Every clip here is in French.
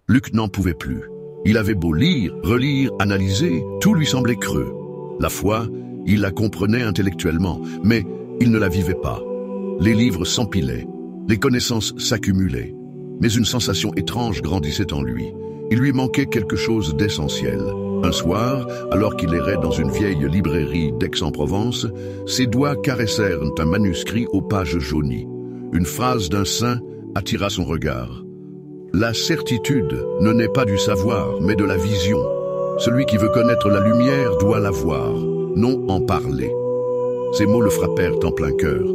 Luc n'en pouvait plus. Il avait beau lire, relire, analyser, tout lui semblait creux. La foi, il la comprenait intellectuellement, mais il ne la vivait pas. Les livres s'empilaient, les connaissances s'accumulaient, mais une sensation étrange grandissait en lui. Il lui manquait quelque chose d'essentiel. Un soir, alors qu'il errait dans une vieille librairie d'Aix-en-Provence, ses doigts caressèrent un manuscrit aux pages jaunies. Une phrase d'un saint attira son regard. La certitude ne naît pas du savoir, mais de la vision. Celui qui veut connaître la lumière doit la voir, non en parler. Ces mots le frappèrent en plein cœur.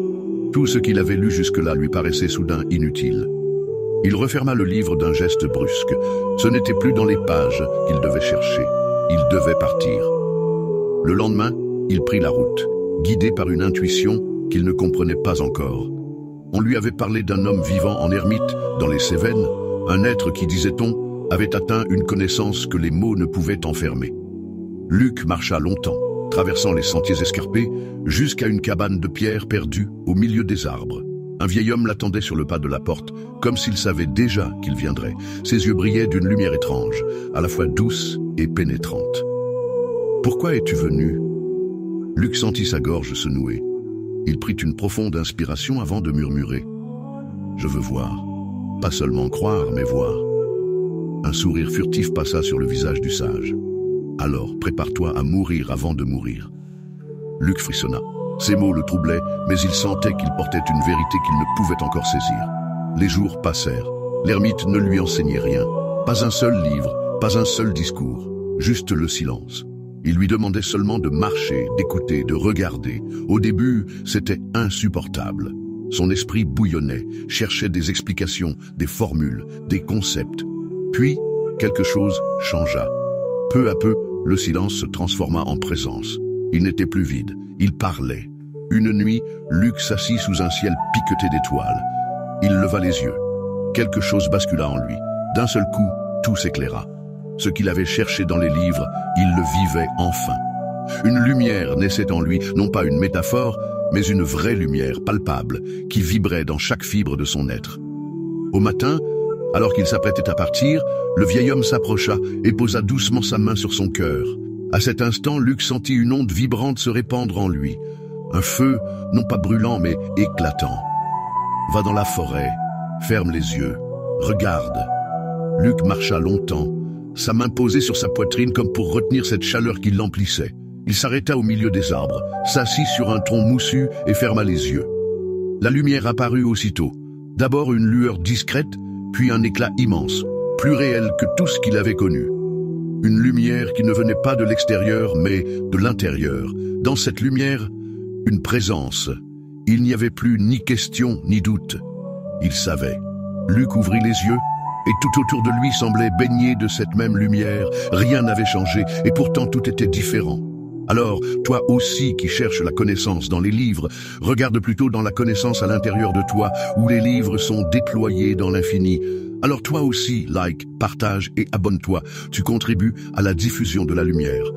Tout ce qu'il avait lu jusque-là lui paraissait soudain inutile. Il referma le livre d'un geste brusque. Ce n'était plus dans les pages qu'il devait chercher. Il devait partir. Le lendemain, il prit la route, guidé par une intuition qu'il ne comprenait pas encore. On lui avait parlé d'un homme vivant en ermite, dans les Cévennes, un être qui, disait-on, avait atteint une connaissance que les mots ne pouvaient enfermer. Luc marcha longtemps, traversant les sentiers escarpés, jusqu'à une cabane de pierre perdue au milieu des arbres. Un vieil homme l'attendait sur le pas de la porte, comme s'il savait déjà qu'il viendrait. Ses yeux brillaient d'une lumière étrange, à la fois douce et pénétrante. « Pourquoi es-tu venu ?» Luc sentit sa gorge se nouer. Il prit une profonde inspiration avant de murmurer. « Je veux voir. Pas seulement croire, mais voir. » Un sourire furtif passa sur le visage du sage. « Alors, prépare-toi à mourir avant de mourir. » Luc frissonna. Ces mots le troublaient, mais il sentait qu'il portait une vérité qu'il ne pouvait encore saisir. Les jours passèrent. L'ermite ne lui enseignait rien. Pas un seul livre, pas un seul discours. Juste le silence. Il lui demandait seulement de marcher, d'écouter, de regarder. Au début, c'était insupportable. Son esprit bouillonnait, cherchait des explications, des formules, des concepts. Puis, quelque chose changea. Peu à peu, le silence se transforma en présence. Il n'était plus vide, il parlait. Une nuit, Luc s'assit sous un ciel piqueté d'étoiles. Il leva les yeux. Quelque chose bascula en lui. D'un seul coup, tout s'éclaira. Ce qu'il avait cherché dans les livres, il le vivait enfin. Une lumière naissait en lui, non pas une métaphore, mais une vraie lumière palpable, qui vibrait dans chaque fibre de son être. Au matin, alors qu'il s'apprêtait à partir, le vieil homme s'approcha et posa doucement sa main sur son cœur. À cet instant, Luc sentit une onde vibrante se répandre en lui. Un feu, non pas brûlant, mais éclatant. Va dans la forêt, ferme les yeux, regarde. Luc marcha longtemps, sa main posée sur sa poitrine comme pour retenir cette chaleur qui l'emplissait. Il s'arrêta au milieu des arbres, s'assit sur un tronc moussu et ferma les yeux. La lumière apparut aussitôt. D'abord une lueur discrète, puis un éclat immense, plus réel que tout ce qu'il avait connu. Une lumière qui ne venait pas de l'extérieur, mais de l'intérieur. Dans cette lumière, une présence. Il n'y avait plus ni question ni doute. Il savait. Luc ouvrit les yeux, et tout autour de lui semblait baigné de cette même lumière. Rien n'avait changé, et pourtant tout était différent. Alors, toi aussi qui cherches la connaissance dans les livres, regarde plutôt dans la connaissance à l'intérieur de toi, où les livres sont déployés dans l'infini. Alors toi aussi, like, partage et abonne-toi. Tu contribues à la diffusion de la lumière.